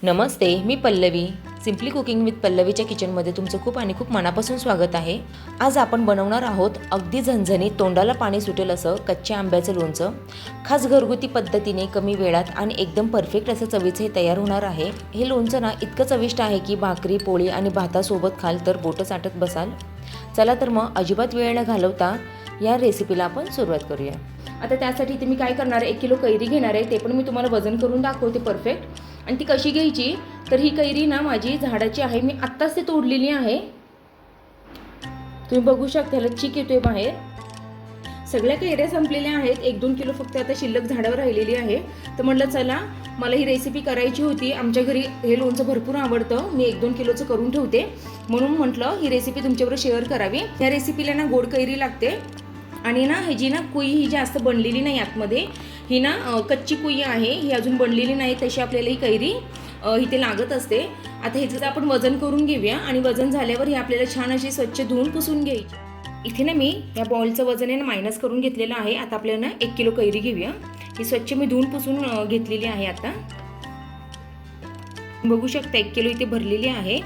नमस्ते, मी Pallavi. Simply cooking with पल्लवीच्या किचनमध्ये तुमचं खूप मनापासून स्वागत आहे. आज आपण बनवणार आहोत अगदी झणझणीत, तोंडाला पाणी सुटेल असं कच्च्या आंब्याचं लोणचं. खास घरगुती पद्धतीने कमी वेळात आणि एकदम परफेक्ट असं चवीचं हे तयार होणार आहे. हे लोणचं ना इतकं चविष्ट आहे की भाकरी, पोळी आणि भातासोबत खाल तर बोटं चाटत बसाल. चला तर मग अजिबात वेळ न घालवता या रेसिपीला आपण सुरुवात करूया. आता त्यासाठी इथे मी काय करणार आहे, 1 किलो कैरी घेणार आहे. ते पण मी तुम्हाला वजन करून दाखवते परफेक्ट. आणि ती कशी घ्यायची, तर ही कैरी ना माझी झाडाची आहे. मी आत्ताच ती तोडलेली आहे. तुम्ही बघू शकता, ह्याला चीक येतोय बाहेर. सगळ्या कैऱ्या संपलेल्या आहेत. 1-2 किलो फक्त आता शिल्लक झाडावर राहिलेली आहे. तर म्हटलं चला, मला ही रेसिपी करायची होती. आमच्या घरी हे लोणचं भरपूर आवडतं. मी 1-2 किलोचं करून ठेवते, म्हणून म्हटलं ही रेसिपी तुमच्याबरोबर शेअर करावी. या रेसिपीला ना गोड कैरी लागते. आणि ना ह्याची ना कुई ही जास्त बनलेली नाही आतमध्ये. ही ना कच्ची कुई आहे, ही अजून बनलेली नाही. तशी आपल्याला ही कैरी इथे लागत असते. आता ह्याचं आपण वजन करून घेऊया. आणि वजन झाल्यावर ही आपल्याला छान अशी स्वच्छ धुवून पुसून घ्यायची. इथे ना मी या बॉलचं वजन आहे ना मायनस करून घेतलेलं आहे. आता आपल्याला ना 1 किलो कैरी घेऊया. ही स्वच्छ मी धुवून पुसून घेतलेली आहे. आता बघू शकता 1 किलो इथे भरलेली आहे.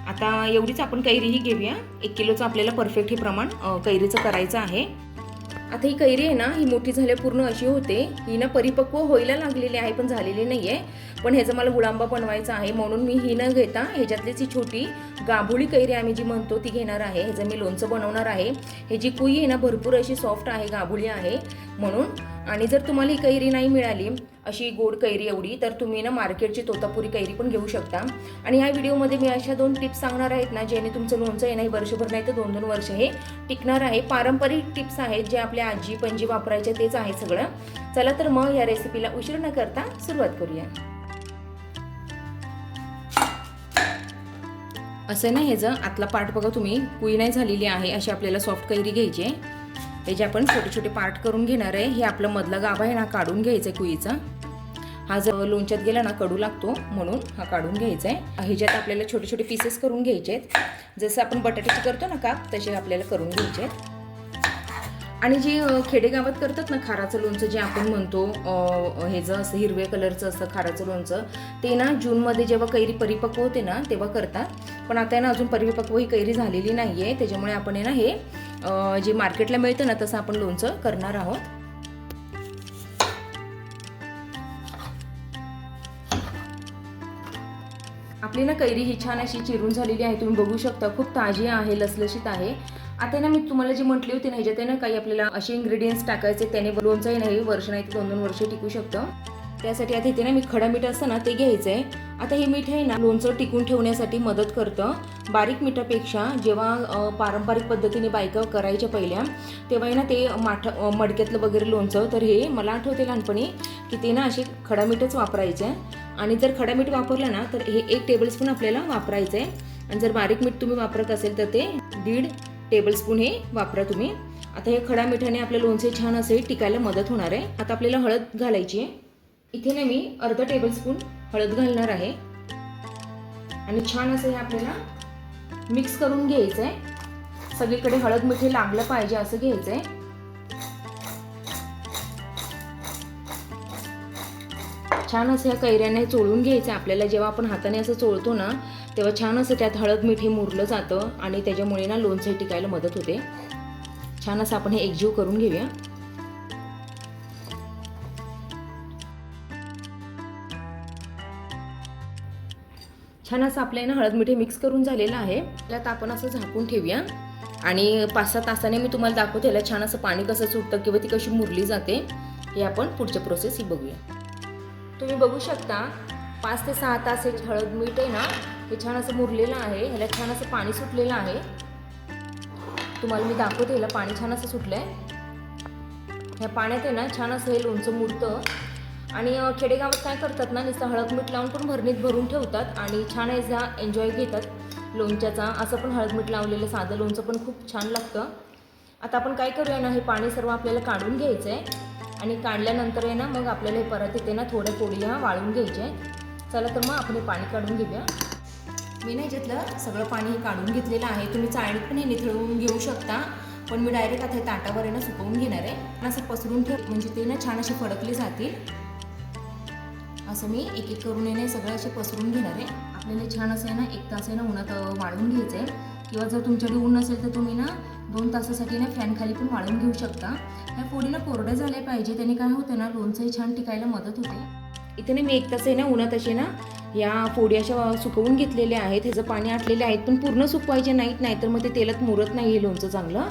आता एवढीच आपण कैरी ही घेऊया. 1 किलोचं आपल्याला परफेक्ट हे प्रमाण कैरीचं करायचं आहे. आता ही कैरी आहे ना, ही मोठी झाल्या पूर्ण अशी होते. ही ना परिपक्व व्हायला लागलेली आहे, पण झालेली नाही आहे. पण ह्याचा मला गुळांबा बनवायचा आहे, म्हणून मी ही न घेता ह्याच्यातलीच ही छोटी गाभोळी कैरी आम्ही जी म्हणतो ती घेणार आहे. ह्याचं मी लोणचं बनवणार आहे. ह्याची कुई आहे ना भरपूर अशी सॉफ्ट आहे, गाभोळी आहे म्हणून. आणि जर तुम्हाला ही कैरी नाही मिळाली अशी गोड कैरी एवढी, तर तुम्ही ना मार्केटची तोतापुरी कैरी पण घेऊ शकता. आणि ह्या व्हिडिओमध्ये मी अशा 2 टिप्स सांगणार आहेत ना, ज्याने तुमचं लोणचं आहे नाही वर्षभर नाही तर 2-2 वर्ष हे टिकणार आहे. पारंपरिक टिप्स आहेत, जे आपल्या आजी पणजी वापरायचे तेच आहे सगळं. चला तर मग या रेसिपीला उशीर न करता सुरुवात करूया. असं नाही, ह्याचं आतला पार्ट बघा तुम्ही, कुई नाही झालेली आहे. अशी आपल्याला सॉफ्ट कैरी घ्यायची आहे. त्याचे आपण छोटे छोटे पार्ट करून घेणार आहे. हे आपलं मधला गाभा आहे ना काढून घ्यायचा आहे कुईचा. हा जर लोणच्यात गेला ना कडू लागतो, म्हणून हा काढून घ्यायचा आहे. ह्याच्यात आपल्याला छोटे छोटे पीसेस करून घ्यायचे आहेत. जसं आपण बटाट्याची करतो ना काप, तसे आपल्याला करून घ्यायचे आहेत. आणि जे खेडेगावात करतात ना खाराचं लोणचं, जे आपण म्हणतो हे जं असं हिरव्या कलरचं असतं खाराचं लोणचं, ते ना जूनमध्ये जेव्हा कैरी परिपक्व होते ना तेव्हा करतात. पण आता ना अजून परिपक्व ही कैरी झालेली नाही आहे. त्याच्यामुळे आपण ना हे जे मार्केटला मिळतं ना तसं आपण लोणचं करणार आहोत. आपली ना कैरी ही छान अशी चिरून झालेली आहे. तुम्ही बघू शकता, खूप ताजी आहे, लसलशीत आहे. आता ना मी तुम्हाला जी म्हटली होती ना, ह्याच्यात ना काही आपल्याला असे इंग्रेडियंट्स टाकायचे, त्याने लोणचं नाही वर्ष नाही तर 2-2 वर्ष टिकू शकतं. त्यासाठी आता इथे ना मी खडा मीठ असतं ना ते घ्यायचं आहे. आता हे मीठ आहे ना लोणचं टिकून ठेवण्यासाठी मदत करतं. बारीक मिठापेक्षा जेव्हा पारंपरिक पद्धतीने बायका करायच्या पहिल्या, तेव्हा ना ते मडक्यातलं वगैरे लोणचं, तर हे मला आठवते लहानपणी की ते ना असे खडा मीठच वापरायचे. आणि जर खडा मीठ वापरलं ना तर हे 1 टेबलस्पून आपल्याला वापरायचं आहे. आणि जर बारीक मीठ तुम्ही वापरत असेल तर ते 1.5 टेबलस्पून हे वापरा तुम्ही. आता हे खडा मिठाने आपल्या लोणचे छान असे टिकायला मदत होणार आहे. आता आपल्याला हळद घालायची आहे. इथे ना मी अर्धा टेबलस्पून हळद घालणार आहे. आणि छान असं हे आपल्याला मिक्स करून घ्यायचं आहे. सगळीकडे हळद मिठी लागलं पाहिजे असं घ्यायचं आहे. छान असं ह्या कैऱ्याने चोळून घ्यायचं आहे आपल्याला. जेव्हा आपण हाताने असं चोळतो ना तेव्हा छान असं त्यात हळद मीठ हे मुरलं जातं आणि त्याच्यामुळे ना लोणचं टिकायला मदत होते. छान असं आपण हे एकजीव करून घेऊया. छान असं आपल्याला हळद मिठी मिक्स करून झालेलं आहे. त्यात आपण असं झाकून ठेवूया. आणि 5-6 तासाने मी तुम्हाला दाखवते याला छान असं पाणी कसं सुटतं किंवा ती कशी मुरली जाते, हे आपण पुढच्या प्रोसेस ही बघूया. तुम्ही बघू शकता 5 ते 6 तास हे हळद मीठ आहे ना हे छान असं मुरलेलं आहे. ह्याला छान असं पाणी सुटलेलं आहे. तुम्हाला मी दाखवते, ह्याला पाणी छान असं सुटलं आहे. ह्या पाण्यात आहे ना छान असं हे लोणचं मुरतं. आणि खेडेगावात काय करतात ना, नुसतं हळद मीठ लावून पण भरणीत भरून ठेवतात आणि छान याचा एन्जॉय घेतात लोणच्याचा. असं पण हळद मीठ लावलेलं साधं लोणचं पण खूप छान लागतं. आता आपण काय करूया ना, हे पाणी सर्व आपल्याला काढून घ्यायचं आहे. आणि काढल्यानंतर आहे ना मग आपल्याला हे परत इथे ना थोडी वाळून घ्यायचे आहे. चला तर मग आपण हे पाणी काढून घेऊया. मी ना ह्याच्यातलं सगळं पाणी हे काढून घेतलेलं आहे. तुम्ही चाळणीत पण हे निथळून घेऊ शकता, पण मी डायरेक्ट आता हे ताटावर आहे ना सुकवून घेणार आहे. असं पसरून ठेव, म्हणजे ते ना छान असे फडकले जातील. असं मी एक एक करून येणे सगळं असे पसरून घेणार आहे. आपल्याला छान असं आहे ना 1 तास आहे ना उन्हात वाळवून घ्यायचं आहे, किंवा जर तुमच्याकडे ऊन नसेल तर तुम्ही ना 2 तासासाठी ना फॅन खाली पण वाळवून घेऊ शकता. ह्या फोडी ना कोरड्या झाल्या पाहिजे, त्याने काय होतं ना लोणचंही छान टिकायला मदत होते. इथे ना मी 1 तास आहे ना उन्हात असे ना या फोडी अशा सुकवून घेतलेल्या आहेत. ह्याचं पाणी आटलेले आहेत, पण पूर्ण सुकवायचे नाहीत, नाहीतर मग ते तेलात मुरत नाही हे लोणचं चांगलं.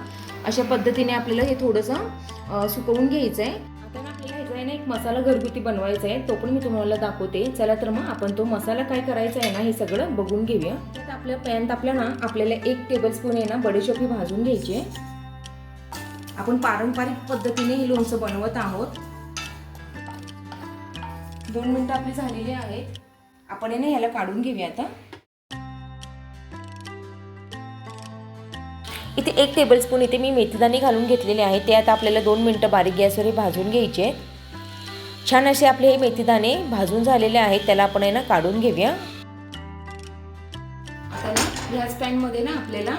अशा पद्धतीने आपल्याला हे थोडंसं सुकवून घ्यायचं आहे. आता ना आपल्याला ह्याचा आहे ना एक मसाला घरगुती बनवायचा आहे, तो पण मी तुम्हाला दाखवते. चला तर मग आपण तो मसाला काय करायचा आहे ना हे सगळं बघून घेऊया. तर आपल्या पॅन तापला ना आपल्याला 1 टेबलस्पून आहे ना बडीशेप ही भाजून घ्यायची आहे. आपण पारंपरिक पद्धतीने हे लोणचं बनवत आहोत. 2 मिनिटं आपली झालेली आहेत. आपण आहे ना ह्याला काढून घेऊया आता. इथे 1 टेबलस्पून इथे मी मेथीदाणे घालून घेतलेले आहे. ते आता आपल्याला 2 मिनिटं बारीक गॅसवर भाजून घ्यायचे आहेत. छान असे आपले हे मेथीदाणे भाजून झालेले आहेत, त्याला आपण आहे ना काढून घेऊया. आता ना ह्याच पॅनमध्ये ना आपल्याला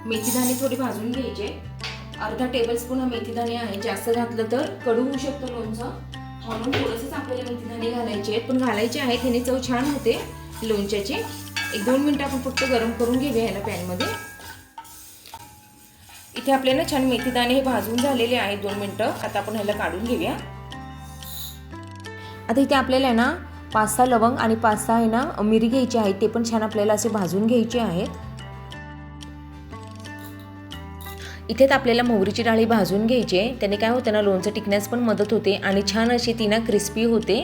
मेथीदाणे थोडे भाजून घ्यायचे. अर्धा टेबलस्पून हा मेथीदाणे आहे. जास्त घातलं तर कडू होऊ शकतो लोणचं, म्हणून थोडंसंच आपल्याला मेथीदाणे घालायचे आहेत, पण घालायचे आहेत. ह्याने चव छान होते लोणच्याची. 1-2 मिनिटं आपण फक्त गरम करून घेऊया ह्याला पॅनमध्ये. इथे आपल्याला छान मेथीदाणे हे भाजून झालेले आहेत 2 मिनिटं. आता आपण ह्याला काढून घेऊया. आता इथे आपल्याला आहे ना 5-6 लवंग आणि 5-6 आहे ना मिरी घ्यायची आहेत. ते पण छान आपल्याला असे भाजून घ्यायचे आहेत. इथेच आपल्याला मोहरीची डाळी भाजून घ्यायची आहे. त्याने काय होतं ना लोणचं टिकण्यास पण मदत होते आणि छान अशी ती ना क्रिस्पी होते.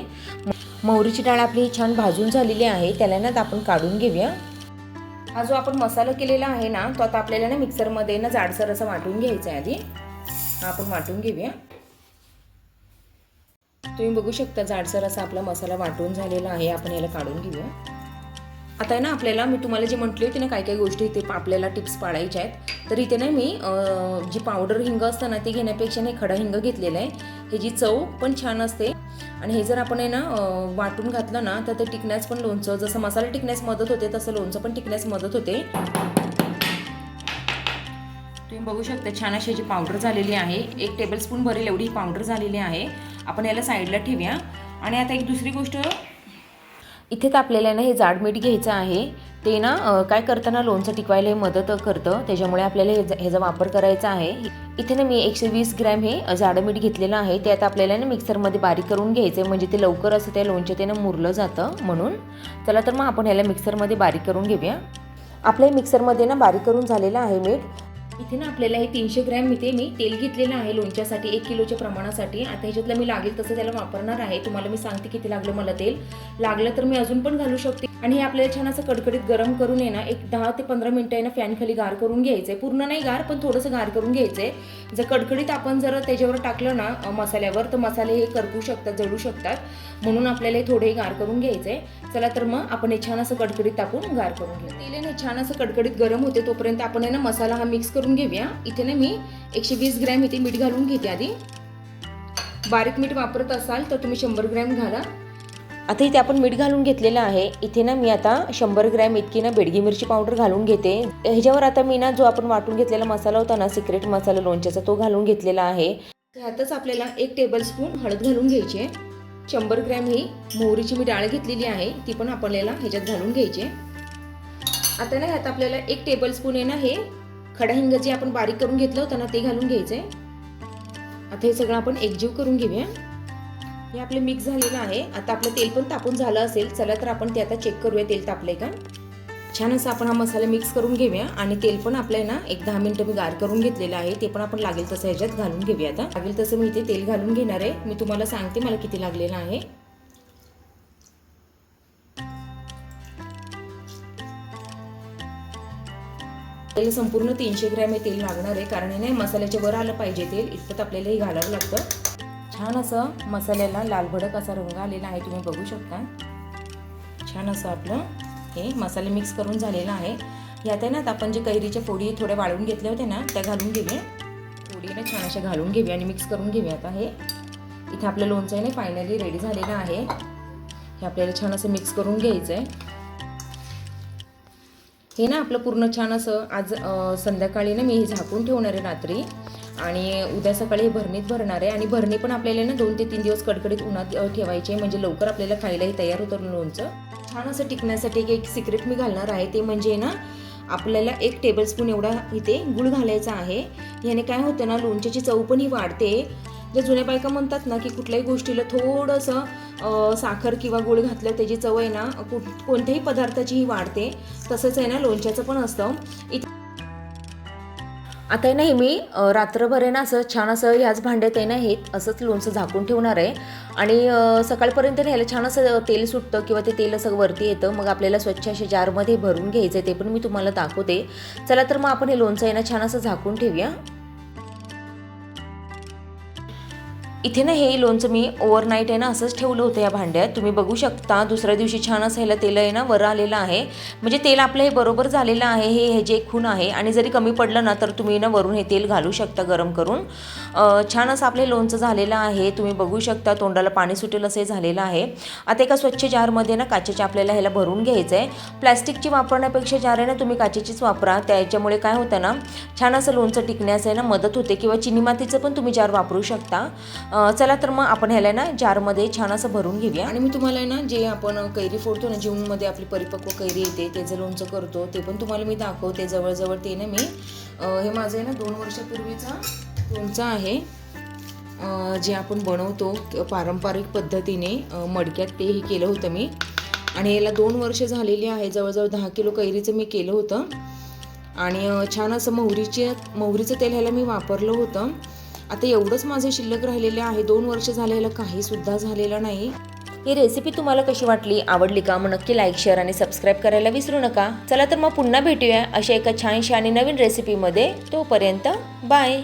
मोहरीची डाळ आपली छान भाजून झालेली आहे, त्याला ना आपण काढून घेऊया. हा जो आपण मसाला केलेला आहे ना तो आता आपल्याला ना मिक्सरमध्ये ना जाडसर असं वाटून घ्यायचा आहे. आधी हा आपण वाटून घेऊया. तुम्ही बघू शकता जाडसर असा आपला मसाला वाटून झालेला आहे. आपण याला काढून घेऊया. आता आहे ना आपल्याला मी तुम्हाला जे म्हटले होते ना काय काय गोष्टी इथे आपल्याला टिप्स पाळायच्या आहेत, तर इथे ना मी जी पावडर हिंग असतं ना ते घेण्यापेक्षा नाही खडा हिंग घेतलेला आहे. ह्याची चव पण छान असते आणि हे जर आपण आहे ना वाटून घातलं ना तर ते टिकण्यास पण लोणचं जसं मसाला टिकण्यास मदत होते तसं लोणचं पण टिकण्यास मदत होते. तुम्ही बघू शकता छान अशी जी पावडर झालेली आहे. 1 टेबलस्पून भरेल एवढी पावडर झालेली आहे. आपण याला साईडला ठेवूया. आणि आता एक दुसरी गोष्ट, इथे तर आपल्याला ना हे जाड मीठ घ्यायचं आहे. ते ना काय करताना लोणचं टिकवायला मदत करतं, त्याच्यामुळे आपल्याला ह्याचा वापर करायचा आहे. इथे ना मी 120 ग्रॅम हे जाडं मीठ घेतलेलं आहे. ते आता आपल्याला ना मिक्सरमध्ये बारीक करून घ्यायचं आहे, म्हणजे ते लवकर असं त्या लोणचं ते ना मुरलं जातं म्हणून. चला तर मग आपण ह्याला मिक्सरमध्ये बारीक करून घेऊया. आपल्या मिक्सरमध्ये ना बारीक करून झालेलं आहे मीठ. इथे ना आपल्याला हे 300 ग्रॅम इथे मी तेल घेतलेलं आहे लोणच्यासाठी 1 किलोच्या प्रमाणासाठी. आता ह्याच्यातलं मी लागेल तसं त्याला वापरणार आहे. तुम्हाला मी सांगते किती लागलं मला तेल. लागलं तर मी अजून पण घालू शकते. आणि हे आपल्याला छान असं कडकडीत गरम करून आहे ना 10 ते 15 मिनिटं आहे ना फॅन खाली गार करून घ्यायचं आहे. पूर्ण नाही गार, पण थोडंसं गार करून घ्यायचं आहे. जर कडकडीत आपण जर त्याच्यावर टाकलं ना मसाल्यावर तर मसाले हे करपू शकतात, जळू शकतात, म्हणून आपल्याला हे थोडे गार करून घ्यायचं आहे. चला तर मग आपण हे छान असं कडकडीत टाकून गार करून घेऊ. तेल आहे छान असं कडकडीत गरम होते तोपर्यंत आपण आहे ना मसाला हा मिक्स करून घेऊया. इथे ना मी 120 ग्रॅम इथे मीठ घालून घेते. आधी बारीक मीठ वापरत असाल तर तुम्ही 100 ग्रॅम घाला. आता इथे आपण मीठ घालून घेतलेलं आहे. इथे ना मी आता 100 ग्रॅम इतकी ना बेडगी मिरची पावडर घालून घेते. ह्याच्यावर आता मी ना जो आपण वाटून घेतलेला मसाला होता ना सिक्रेट मसाला लोणच्याचा तो घालून घेतलेला आहे. ह्यातच आपल्याला 1 टेबलस्पून हळद घालून घ्यायची आहे. 100 ग्रॅम ही मोहरीची मी डाळ घेतलेली आहे, ती पण आपल्याला ह्याच्यात घालून घ्यायची. आता ना ह्यात आपल्याला 1 टेबलस्पून आहे ना हे खडा हिंग जे आपण बारीक करून घेतलं होतं ना ते घालून घ्यायचंय. आता हे सगळं आपण एकजीव करून घेऊया. हे आपले मिक्स झालेलं आहे. आता आपलं तेल पण तापून झालं असेल. चला तर आपण ते आता चेक करूया तेल तापलंय का. छान असं आपण हा मसाला मिक्स करून घेऊया. आणि तेल पण आपल्या ना 10 मिनिटं मी गार करून घेतलेलं आहे. ते पण आपण लागेल तसं ह्याच्यात घालून घेऊया. आता लागेल तसं मी इथे तेल घालून घेणार आहे. मी तुम्हाला सांगते मला किती लागलेलं आहे. तेल संपूर्ण 300 ग्रॅम हे तेल लागणार आहे, कारण हे मसाल्याच्या वर आलं पाहिजे तेल, इतकंच आपल्याला हे घालावं लागतं. छान असं मसाल्याला लाल भडक असा रंग आलेला आहे, तुम्ही बघू शकता. छान असं आपलं हे मसाले मिक्स करून झालेला आहे. यात आहे ना आपण जे कैरीच्या फोडी थोड्या वाळवून घेतल्या होत्या ना त्या घालून घेऊया. फोडी ना छान अशा घालून घेऊया आणि मिक्स करून घेऊया. आता हे इथे आपलं लोणचं आहे ना फायनली रेडी झालेलं आहे. हे आपल्याला छान असं मिक्स करून घ्यायचं आहे. हे ना आपलं पूर्ण छान असं आज संध्याकाळी ना मी हे झाकून ठेवणार आहे रात्री. आणि उद्या सकाळी हे भरणीत भरणार आहे आणि भरणी पण आपल्याला ना 2 ते 3 दिवस कडकडीत उन्हात ठेवायचे, म्हणजे लवकर आपल्याला खायलाही तयार होतं लोणचं. छान असं टिकण्यासाठी एक सिक्रेट मी घालणार आहे, ते म्हणजे ना आपल्याला 1 टेबलस्पून एवढा इथे गूळ घालायचा आहे. याने काय होतं ना, लोणच्याची चव पण ही वाढते. जे जुन्या बायका म्हणतात ना की कुठल्याही गोष्टीला थोडंसं साखर किंवा गूळ घातलं त्याची चव आहे ना कोणत्याही पदार्थाची ही वाढते. तसंच आहे ना लोणच्याचं पण असतं. आता आहे ना हे मी रात्रभर आहे ना असं छान असं ह्याच भांड्यात आहे ना हे असंच लोणचं झाकून ठेवणार आहे आणि सकाळपर्यंत ह्याला छान असं तेल सुटतं किंवा ते तेल असं वरती येतं. मग आपल्याला स्वच्छ असे जारमध्ये भरून घ्यायचं आहे, ते पण मी तुम्हाला दाखवते. चला तर मग आपण हे लोणचं आहे ना छान असं झाकून ठेवूया. इथे ना हे लोणचं मी ओव्हरनाईट आहे ना असंच ठेवलं होतं या भांड्यात. तुम्ही बघू शकता दुसऱ्या दिवशी छान असं ह्याला तेल आहे ना वर आलेलं आहे, म्हणजे तेल आपलं हे बरोबर झालेलं आहे. हे जे खूण आहे आणि जरी कमी पडलं ना तर तुम्ही ना वरून हे तेल घालू शकता गरम करून. छान असं आपलं लोणचं झालेलं आहे. तुम्ही बघू शकता तोंडाला पाणी सुटेल असं झालेलं आहे. आता एका स्वच्छ जारमध्ये ना काचेच्या आपल्याला ह्याला भरून घ्यायचं आहे. प्लॅस्टिकची वापरण्यापेक्षा जार आहे ना तुम्ही काचेचीच वापरा. त्याच्यामुळे काय होतं ना छान असं लोणचं टिकण्यास आहे ना मदत होते, किंवा चिनी मातीचं पण तुम्ही जार वापरू शकता. चला तर मग आपण ह्याला ना जारमध्ये छान असं भरून घेऊया. आणि मी तुम्हाला ना जे आपण कैरी फोडतो ना जूनमध्ये आपली परिपक्व कैरी येते त्याचं लोणचं करतो ते पण तुम्हाला मी दाखवते. जवळजवळ ते ना मी हे माझं आहे ना 2 वर्षापूर्वीचा लोणचं आहे जे आपण बनवतो पारंपरिक पद्धतीने मडक्यात. ते हे केलं होतं मी आणि याला 2 वर्ष झालेली आहे. जवळजवळ 10 किलो कैरीचं मी केलं होतं आणि छान असं मोहरीचं तेल ह्याला मी वापरलं होतं. आता एवढंच माझं शिल्लक राहिलेलं आहे. 2 वर्ष झालेलं काहीसुद्धा झालेलं नाही. ही रेसिपी तुम्हाला कशी वाटली, आवडली का? मग नक्की लाईक, शेअर आणि सबस्क्राईब करायला विसरू नका. चला तर मग पुन्हा भेटूया अशा एका छानशा आणि नवीन रेसिपीमध्ये. तोपर्यंत बाय.